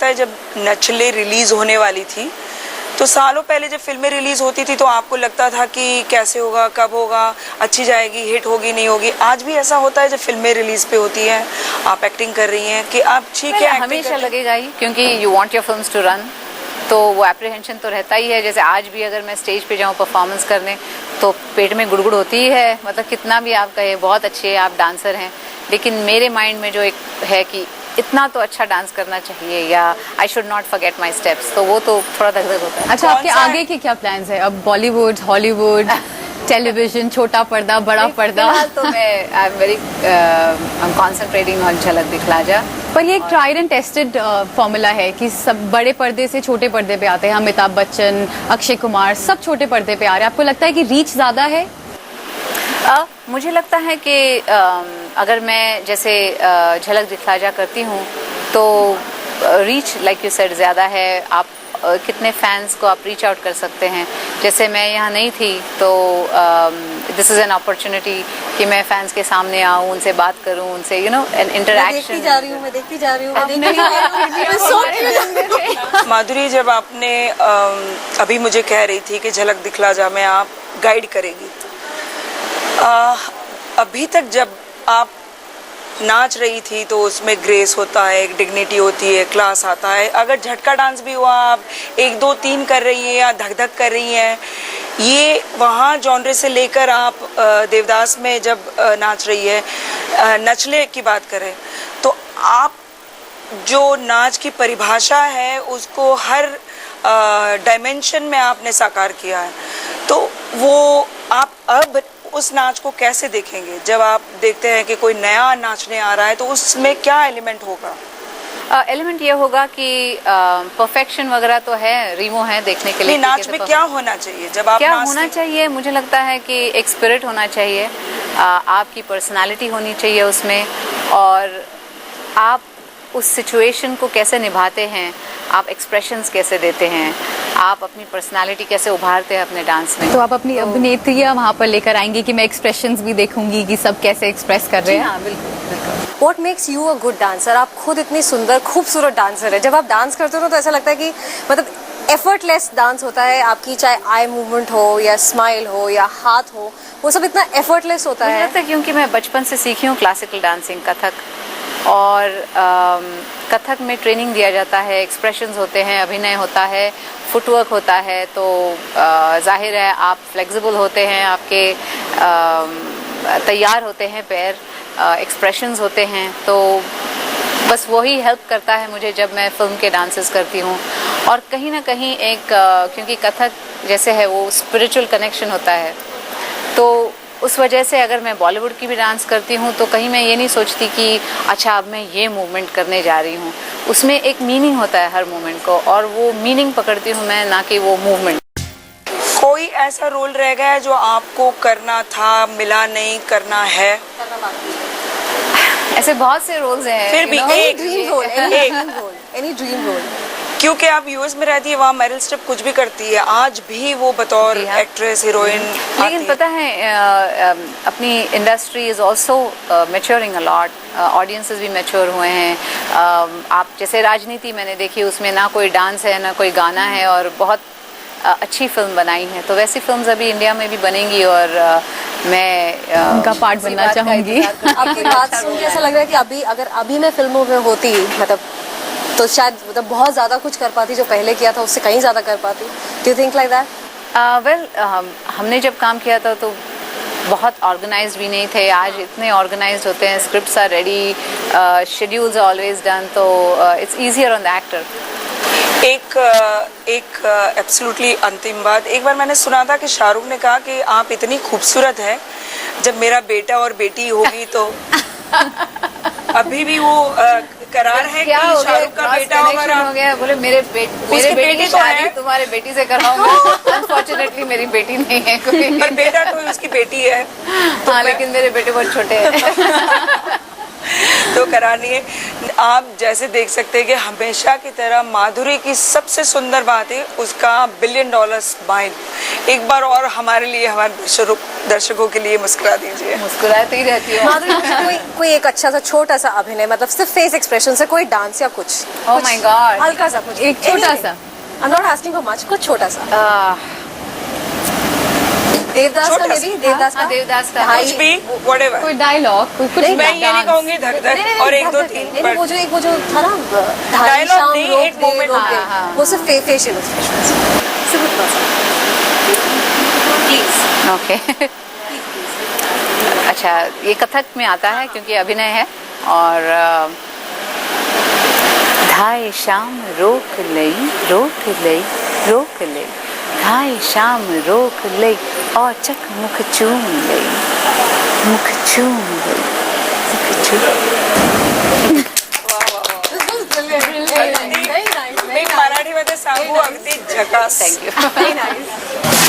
लगता है जब नचले रिलीज होने वाली थी तो सालों पहले जब फिल्में रिलीज होती थी तो आपको लगता था कि कैसे होगा, कब होगा, अच्छी जाएगी, हिट होगी, नहीं होगी। आज भी ऐसा होता है जब फिल्में रिलीज पे होती हैं, आप एक्टिंग कर रही हैं कि आप ठीक है, हमेशा लगेगा ही, क्योंकि you want your films to run, तो वो एप्रीहेंशन तो रहता ही है। जैसे आज भी अगर मैं स्टेज पे जाऊँ परफॉर्मेंस करने तो पेट में गुड़गुड़ होती ही है, मतलब कितना भी आप कहे बहुत अच्छे आप डांसर हैं, लेकिन मेरे माइंड में जो एक है कि इतना तो अच्छा डांस करना चाहिए, या I should not forget my steps, तो वो तो थोड़ा धक धक होता है। अच्छा, आपके आगे के क्या प्लान्स है अब? बॉलीवुड, हॉलीवुड, टेलीविजन, छोटा पर्दा, बड़ा पर्दा? तो मैं आई एम कॉन्सेंट्रेटिंग ऑन झलक दिखला जा। पर ये एक ट्राइड एंड टेस्टेड फॉर्मूला है कि सब बड़े पर्दे से छोटे पर्दे पे आते हैं। अमिताभ बच्चन, अक्षय कुमार, सब छोटे पर्दे पे आ रहे हैं। आपको लगता है कि रीच ज्यादा है? मुझे लगता है कि अगर मैं जैसे झलक दिखला जा करती हूँ तो रीच लाइक यू सेड ज़्यादा है। आप कितने फैंस को आप रीच आउट कर सकते हैं। जैसे मैं यहाँ नहीं थी तो दिस इज़ एन अपॉर्चुनिटी कि मैं फैंस के सामने आऊँ, उनसे बात करूँ, उनसे यू नो एन इंटरेक्शन। मैं देखती जा रही हूँ। माधुरी, जब आपने अभी मुझे कह रही थी कि झलक दिखला जा में आप गाइड करेगी, अभी तक जब आप नाच रही थी तो उसमें ग्रेस होता है, एक डिग्निटी होती है, क्लास आता है। अगर झटका डांस भी हुआ, आप 1 2 3 कर रही हैं या धक धक कर रही हैं, ये वहाँ जॉनरे से लेकर आप देवदास में जब नाच रही है, नचले की बात करें तो आप जो नाच की परिभाषा है उसको हर डायमेंशन में आपने साकार किया है। तो वो आप अब उस नाच को कैसे देखेंगे? जब आप देखते हैं कि कोई नया नाचने आ रहा है तो उसमें क्या एलिमेंट होगा? एलिमेंट ये होगा कि परफेक्शन वगैरह तो है, रीमो है देखने के लिए। नाच में क्या होना चाहिए जब आप क्या होना चाहिए? मुझे लगता है कि एक स्पिरिट होना चाहिए, आपकी पर्सनालिटी होनी चाहिए उसमें, और आप उस सिचुएशन को कैसे निभाते हैं, आप एक्सप्रेशंस कैसे देते हैं, आप अपनी पर्सनालिटी कैसे उभारते हैं अपने डांस में। तो आप अपनी अभिनेत्रियाँ वहाँ पर लेकर आएंगी कि मैं एक्सप्रेशंस भी देखूंगी कि सब कैसे एक्सप्रेस कर रहे हैं? हाँ, बिल्कुल। What makes you a good dancer? आप खुद इतनी सुंदर खूबसूरत डांसर है। जब आप डांस करते हो ना तो ऐसा लगता है कि मतलब एफर्टलेस डांस होता है आपकी, चाहे आई मूवमेंट हो या स्माइल हो या हाथ हो, वो सब इतना एफर्टलेस होता है। लगता है क्योंकि मैं बचपन से सीखी हूँ क्लासिकल डांसिंग, कथक, और कथक में ट्रेनिंग दिया जाता है, एक्सप्रेशंस होते हैं, अभिनय होता है, फुटवर्क होता है, तो जाहिर है आप फ्लेक्सिबल होते हैं, आपके तैयार होते हैं पैर, एक्सप्रेशंस होते हैं, तो बस वही हेल्प करता है मुझे जब मैं फिल्म के डांसेस करती हूँ। और कहीं ना कहीं एक क्योंकि कथक जैसे है वो स्पिरिचुअल कनेक्शन होता है, तो उस वजह से अगर मैं बॉलीवुड की भी डांस करती हूँ तो कहीं मैं ये नहीं सोचती कि अच्छा अब मैं ये मूवमेंट करने जा रही हूँ। उसमें एक मीनिंग होता है हर मूवमेंट को, और वो मीनिंग पकड़ती हूँ मैं, ना कि वो मूवमेंट। कोई ऐसा रोल रह गया है जो आपको करना था, मिला नहीं, करना है? ऐसे बहुत से रोल्स हैं, फिर भी एक dream role, any dream role. क्योंकि आप यूएस में रहती है, वहाँ मेरिल स्ट्रिप कुछ भी करती है, आज भी वो बतौर एक्ट्रेस, हीरोइन। लेकिन पता है अपनी industry is also maturing a lot, audiences भी मैच्योर हुए हैं। आप जैसे राजनीति मैंने देखी, उसमें ना कोई डांस है ना कोई गाना है, और बहुत अच्छी फिल्म बनाई है। तो वैसी फिल्म्स अभी इंडिया में भी बनेंगी, और मैं उनका पार्ट बनना चाहूँगी। आपकी बात सुन के ऐसा लग रहा है कि अभी मैं फिल्मों में होती, मतलब तो शायद मतलब बहुत ज़्यादा कुछ कर पाती, जो पहले किया था उससे कहीं ज़्यादा कर पाती। Do you think like that? Well, हमने जब काम किया था तो बहुत ऑर्गेनाइज्ड भी नहीं थे। आज इतने ऑर्गेनाइज्ड होते हैं, scripts are ready, schedules are always done, तो it's easier on the actor. एक एब्सोल्युटली अंतिम बात, एक बार मैंने सुना था कि शाहरुख ने कहा कि आप इतनी खूबसूरत हैं, जब मेरा बेटा और बेटी होगी तो अभी भी वो करार है कि शाहरुख का बेटा हो गया। बोले मेरे बेटी की शादी तुम्हारे बेटी से कराऊंगा। अनफॉर्चुनेटली मेरी बेटी नहीं है कोई, पर बेटा तो उसकी बेटी है। हाँ, लेकिन मेरे बेटे बहुत छोटे हैं। तो करानी है। आप जैसे देख सकते हैं कि हमेशा की तरह माधुरी की सबसे सुंदर बात है उसका $1 बिलियन स्माइल। एक बार और हमारे लिए, हमारे दर्शकों के लिए मुस्कुरा दीजिए। मुस्कुराती रहती हूँ। माधुरी, मुझे कोई एक अच्छा सा छोटा सा अभिनय, मतलब सिर्फ फेस एक्सप्रेशन से, कोई डांस या कुछ। Oh my God. हल्का सा कुछ, एक छोटा सा। I am not asking for much, कुछ छोटा सा। देवदास का, छोटा मे बी देवदास का, देवदास का। ढाई- कुछ भी, whatever। कोई डायलॉग, कुछ नहीं, मैं ये नहीं कहूंगी धक धक और 1 2 3 नहीं, पर वो जो था ना, ढाई Dialogue शाम नहीं, रोक एक दे, moment, रोक दे, हाँ, हाँ। वो सिर्फ फेशियल एक्सप्रेशन, सिर्फ इतना सा, प्लीज। ओके। अच्छा, ये कथक में आता है क्योंकि अभिनय है। और धाय शाम रोक लई, रोक लई, रोक लई, धाय शाम रोक लई, और चक मुख चूम लई, मुख चूम लई, मुख चूम। मी मराठीमध्ये सांगू अगदी झकास। Thank you. Very nice.